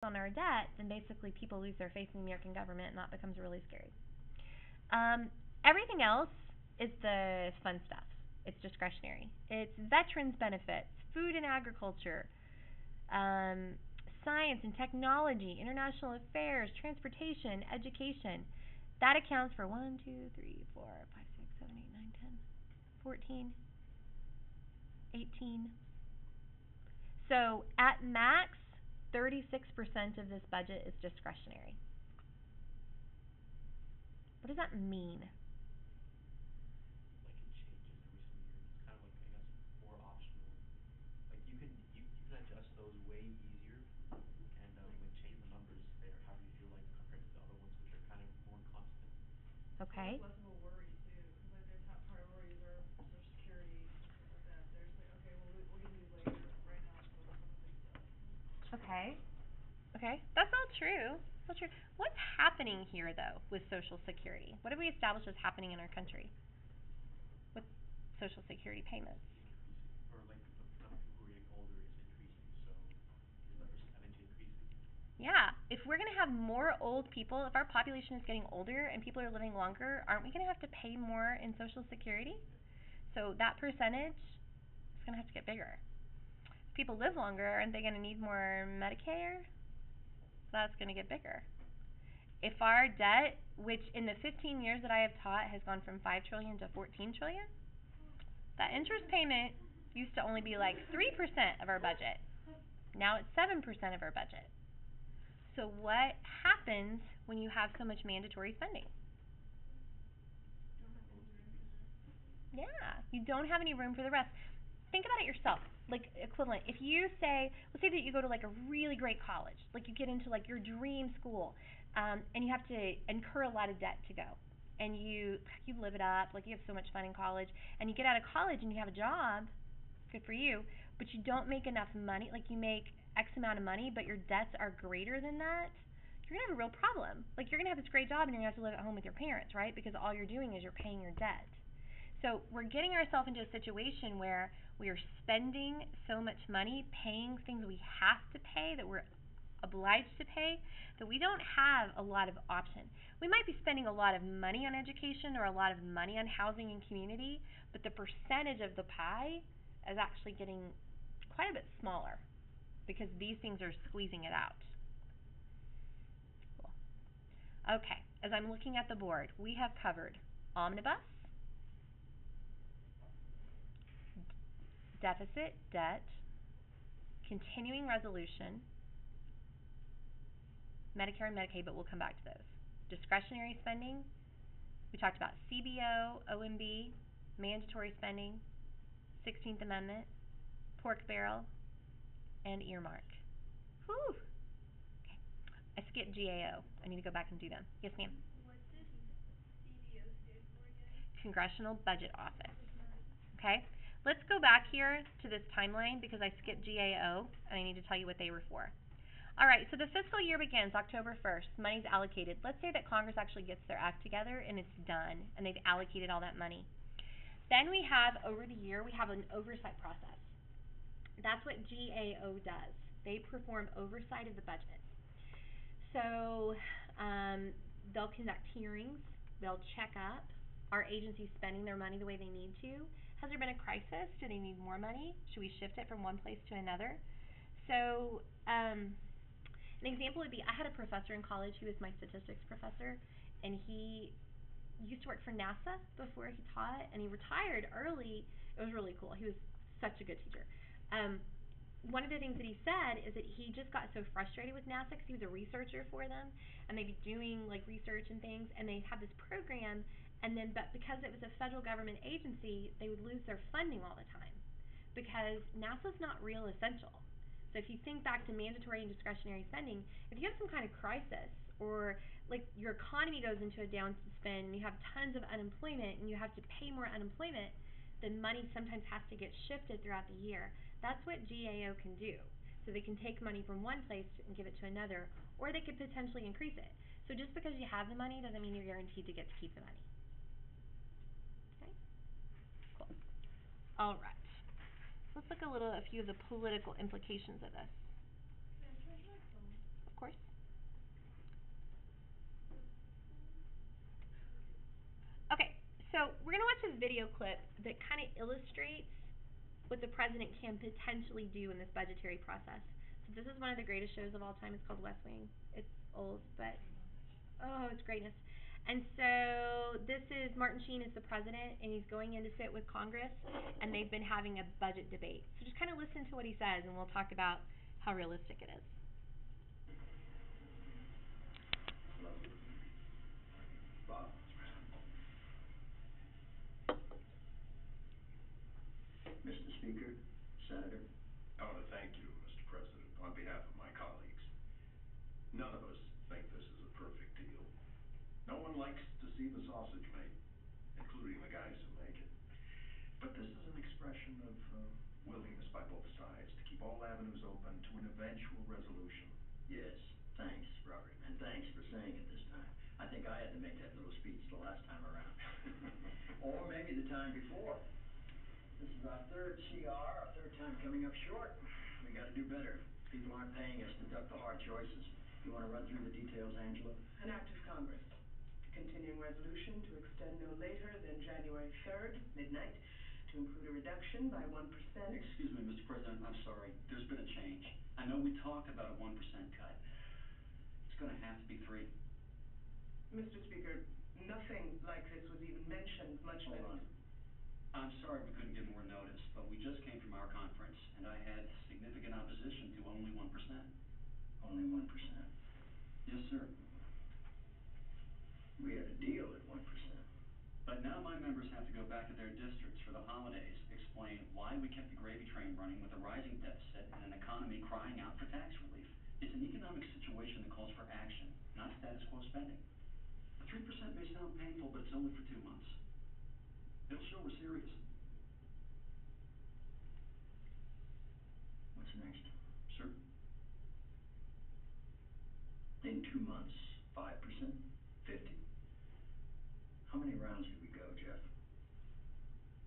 on our debt, then basically people lose their faith in the American government, and that becomes really scary. Everything else is the fun stuff. It's discretionary. It's veterans benefits, food and agriculture, science and technology, international affairs, transportation, education. That accounts for 1, 2, 3, 4, 5, 6, 7, 8, 9, 10, 14, 18. So at max, 36% of this budget is discretionary. What does that mean? Like it changes every single year. It's kind of like, I guess, more optional. Like you can adjust those way easier, and when change the numbers there, however you feel like compared to the other ones, which are kind of more constant. Okay. So less of a worry too, because like their top priorities are Social Security and stuff like that. They're just like, okay, well we'll get to these later. Right now, let's focus on the big stuff. Okay. Okay, that's all true. That's all true. What's happening here, though, with Social Security? What have we established is happening in our country with Social Security payments? Increasing, or like the number of people who are getting older is increasing, so is the percentage increasing? Yeah, if we're going to have more old people, if our population is getting older and people are living longer, aren't we going to have to pay more in Social Security? So that percentage is going to have to get bigger. If people live longer, aren't they going to need more Medicare? That's going to get bigger. If our debt, which in the 15 years that I have taught has gone from 5 trillion to 14 trillion, that interest payment used to only be like 3% of our budget. Now it's 7% of our budget. So what happens when you have so much mandatory spending? Yeah, you don't have any room for the rest. Think about it yourself, like equivalent. If you say, let's say that you go to like a really great college, like you get into like your dream school, and you have to incur a lot of debt to go, and you live it up, like you have so much fun in college, and you get out of college and you have a job, good for you, but you don't make enough money, like you make X amount of money, but your debts are greater than that, you're gonna have a real problem. Like you're gonna have this great job and you're gonna have to live at home with your parents, right? Because all you're doing is you're paying your debt. So we're getting ourselves into a situation where we are spending so much money paying things we have to pay, that we're obliged to pay, that we don't have a lot of option. We might be spending a lot of money on education or a lot of money on housing and community, but the percentage of the pie is actually getting quite a bit smaller because these things are squeezing it out. Cool. Okay, as I'm looking at the board, we have covered omnibus, deficit, debt, continuing resolution, Medicare and Medicaid, but we'll come back to those. Discretionary spending, we talked about CBO, OMB, mandatory spending, 16th Amendment, pork barrel, and earmark. Whew. Okay. I skipped GAO. I need to go back and do them. Yes, ma'am? What did CBO stand for again? Congressional Budget Office. Okay? Let's go back here to this timeline because I skipped GAO and I need to tell you what they were for. All right, so the fiscal year begins October 1st. Money's allocated. Let's say that Congress actually gets their act together and it's done and they've allocated all that money. Then we have, over the year, we have an oversight process. That's what GAO does. They perform oversight of the budget. So they'll conduct hearings. They'll check up. Are agencies spending their money the way they need to? Has there been a crisis? Do they need more money? Should we shift it from one place to another? So an example would be, I had a professor in college who was my statistics professor, and he used to work for NASA before he taught, and he retired early. It was really cool. He was such a good teacher. One of the things that he said is that he just got so frustrated with NASA because he was a researcher for them, and they'd be doing like research and things, and they had this program, and then but because it was a federal government agency, they would lose their funding all the time because NASA's not real essential. So if you think back to mandatory and discretionary spending, if you have some kind of crisis or like your economy goes into a down spin and you have tons of unemployment and you have to pay more unemployment, then money sometimes has to get shifted throughout the year. That's what GAO can do. So they can take money from one place and give it to another, or they could potentially increase it. So just because you have the money doesn't mean you're guaranteed to get to keep the money. Okay? Cool. All right. Let's look a few of the political implications of this. Can I charge my phone? Of a video clip that kind of illustrates what the president can potentially do in this budgetary process. So this is one of the greatest shows of all time. It's called West Wing. It's old, but oh, it's greatness. And so this is Martin Sheen is the president, and he's going in to sit with Congress, and they've been having a budget debate. So just kind of listen to what he says, and we'll talk about how realistic it is. Bob? Mr. Speaker, Senator. I want to thank you, Mr. President, on behalf of my colleagues. None of us think this is a perfect deal. No one likes to see the sausage made, including the guys who make it. But this is an expression of willingness by both sides to keep all avenues open to an eventual resolution. Yes, thanks, Robert, and thanks for saying it this time. I think I had to make that little speech the last time around. Or maybe the time before. This is our third CR, our third time coming up short. We gotta do better. People aren't paying us to duck the hard choices. You wanna run through the details, Angela? An act of Congress. Continuing resolution to extend no later than January 3rd, midnight, to include a reduction by 1%. Excuse me, Mr. President, I'm sorry. There's been a change. I know we talked about a 1% cut. It's gonna have to be 3. Mr. Speaker, nothing like this was even mentioned, much less. Hold on. I'm sorry we couldn't give more notice, but we just came from our conference, and I had significant opposition to only 1%. Only 1%. Yes, sir. We had a deal at 1%. But now my members have to go back to their districts for the holidays, explain why we kept the gravy train running with a rising deficit and an economy crying out for tax relief. It's an economic situation that calls for action, not status quo spending. The 3% may sound painful, but it's only for 2 months. It'll show we're serious. What's next? Sir? In 2 months, 5%? 50? How many rounds do we go, Jeff?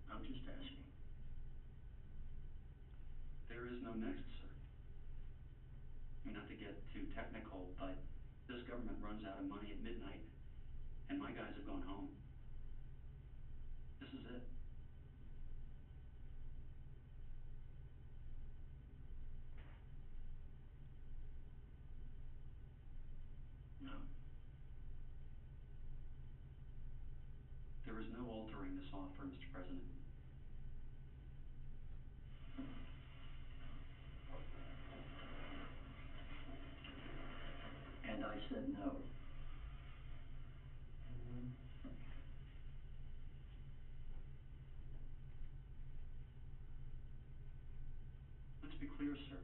I'm just asking. There is no next, sir. I mean, not to get too technical, but this government runs out of money at midnight, and my guys have gone home. This is it. No. There is no altering this offer, Mr. President. And I said no. Let's be clear, sir.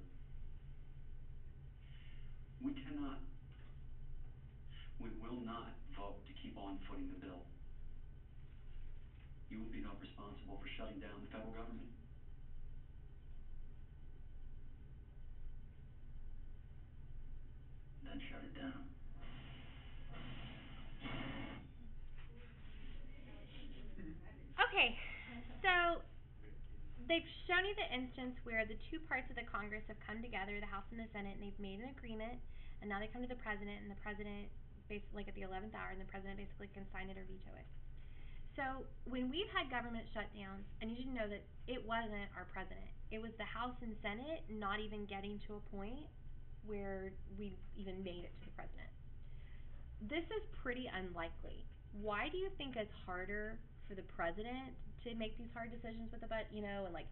We cannot, we will not vote to keep on footing the bill. You will be held responsible for shutting down the federal government. Then shut it down. Okay, so they've shown you the instance where the two parts of the Congress have come together, the House and the Senate, and they've made an agreement, and now they come to the president, and the president basically, like at the 11th hour, and the president basically can sign it or veto it. So when we've had government shutdowns, and you should know that it wasn't our president, it was the House and Senate not even getting to a point where we even made it to the president. This is pretty unlikely. Why do you think it's harder for the president to make these hard decisions with the and like,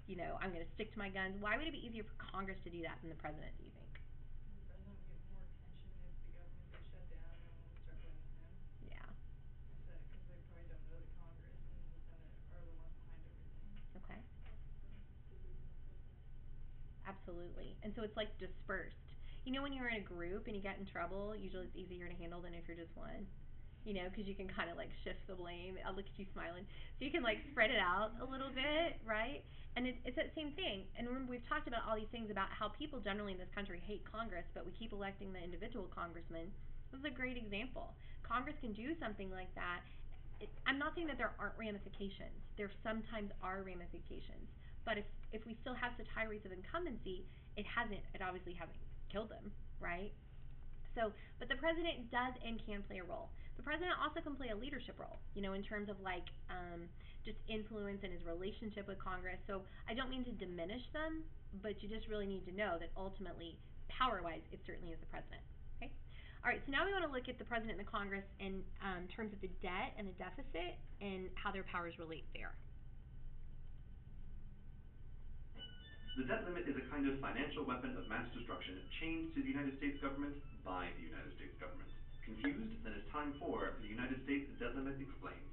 I'm going to stick to my guns? Why would it be easier for Congress to do that than the president, do you think? The president would get more attention if the government gets shut down and everyone would start blaming him. Yeah. The Senate, because they probably don't know that Congress and the Senate are the ones behind everything. Okay. Absolutely. And so it's like dispersed. When you're in a group and you get in trouble, usually it's easier to handle than if you're just one. Because you can kind of like shift the blame. I'll look at you smiling. So you can like spread it out a little bit, right? And it's that same thing. And remember, we've talked about all these things about how people generally in this country hate Congress, but we keep electing the individual congressmen. This is a great example. Congress can do something like that. I'm not saying that there aren't ramifications. There sometimes are ramifications. But if we still have such high rates of incumbency, it obviously haven't killed them, right? So, but the president does and can play a role. The president also can play a leadership role, in terms of like just influence and his relationship with Congress. So I don't mean to diminish them, but you just really need to know that ultimately, power-wise, it certainly is the president. Okay? All right, so now we want to look at the president and the Congress in terms of the debt and the deficit and how their powers relate there. The debt limit is a kind of financial weapon of mass destruction chained to the United States government by the United States government. Confused? Then it's time for the United States Debt Limit Explained.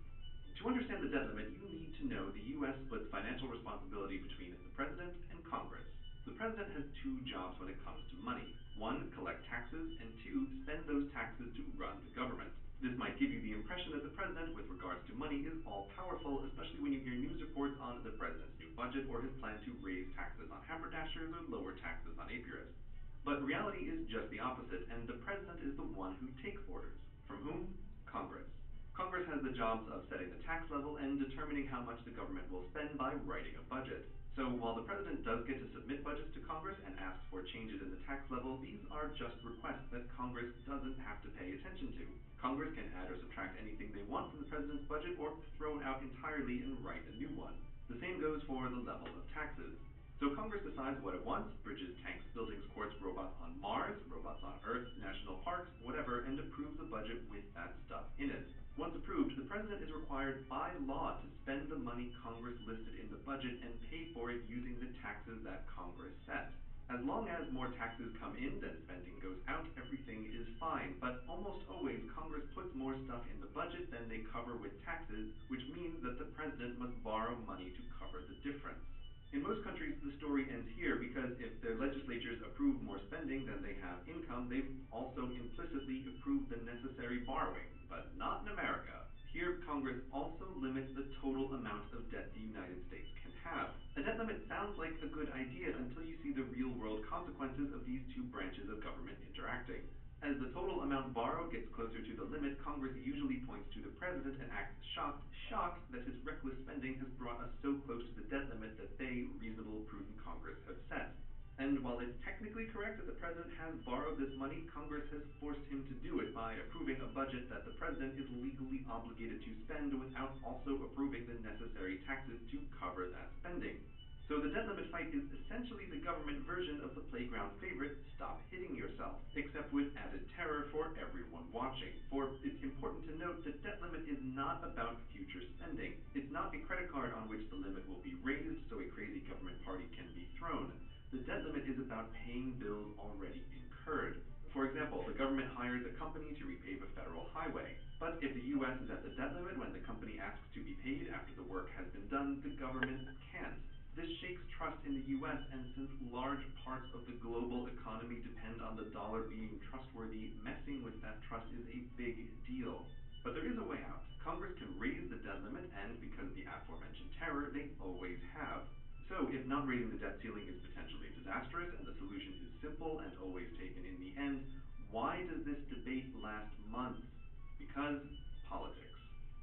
To understand the debt limit, you need to know the U.S. splits financial responsibility between the President and Congress. The President has two jobs when it comes to money. One, collect taxes, and two, spend those taxes to run the government. This might give you the impression that the President, with regards to money, is all-powerful, especially when you hear news reports on the President's new budget or his plan to raise taxes on haberdashers or lower taxes on apiarists. But reality is just the opposite, and the President is the one who takes orders. From whom? Congress. Congress has the jobs of setting the tax level and determining how much the government will spend by writing a budget. So while the President does get to submit budgets to Congress and ask for changes in the tax level, these are just requests that Congress doesn't have to pay attention to. Congress can add or subtract anything they want from the President's budget or throw it out entirely and write a new one. The same goes for the level of taxes. So Congress decides what it wants: bridges, tanks, buildings, courts, robots on Mars, robots on Earth, national parks, whatever, and approves a budget with that stuff in it. Once approved, the President is required by law to spend the money Congress listed in the budget and pay for it using the taxes that Congress set. As long as more taxes come in than spending goes out, everything is fine, but almost always Congress puts more stuff in the budget than they cover with taxes, which means that the President must borrow money to cover the difference. In most countries, the story ends here because if their legislatures approve more spending than they have income, they've also implicitly approved the necessary borrowing. But not in America. Here, Congress also limits the total amount of debt the United States can have. A debt limit sounds like a good idea until you see the real-world consequences of these two branches of government interacting. As the total amount borrowed gets closer to the limit, Congress usually points to the President and acts shocked that his reckless spending has brought us so close to the debt limit that they, reasonable, prudent Congress, have set. And while it's technically correct that the President has borrowed this money, Congress has forced him to do it by approving a budget that the President is legally obligated to spend without also approving the necessary taxes to cover that spending. So the debt limit fight is essentially the government version of the playground favorite, Stop Hitting Yourself, except with added terror for everyone watching. For it's important to note that debt limit is not about future spending. It's not a credit card on which the limit will be raised so a crazy government party can be thrown. The debt limit is about paying bills already incurred. For example, the government hires a company to repave a federal highway. But if the U.S. is at the debt limit when the company asks to be paid after the work has been done, the government can't. This shakes trust in the U.S., and since large parts of the global economy depend on the dollar being trustworthy, messing with that trust is a big deal. But there is a way out. Congress can raise the debt limit, and because of the aforementioned terror, they always have. So, if not raising the debt ceiling is potentially disastrous, and the solution is simple and always taken in the end, why does this debate last months? Because politics.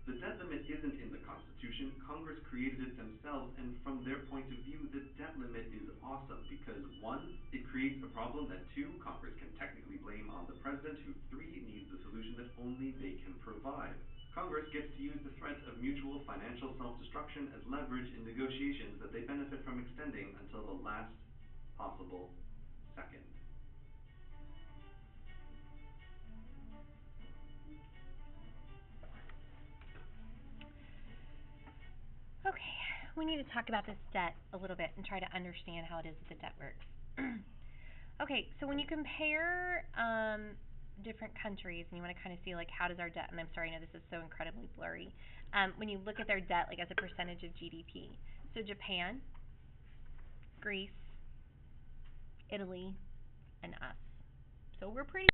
The debt limit isn't in the Constitution. Congress created it themselves, and from their point of view, the debt limit is awesome because 1, it creates a problem that 2, Congress can technically blame on the President, who 3, needs the solution that only they can provide. Congress gets to use the threat of mutual financial self-destruction as leverage in negotiations that they benefit from extending until the last possible second. Okay, we need to talk about this debt a little bit and try to understand how it is that the debt works. Okay, so when you compare different countries and you want to kind of see like how does our debt, and I'm sorry, I know this is so incredibly blurry, when you look at their debt like as a percentage of GDP. So Japan, Greece, Italy, and us. So we're pretty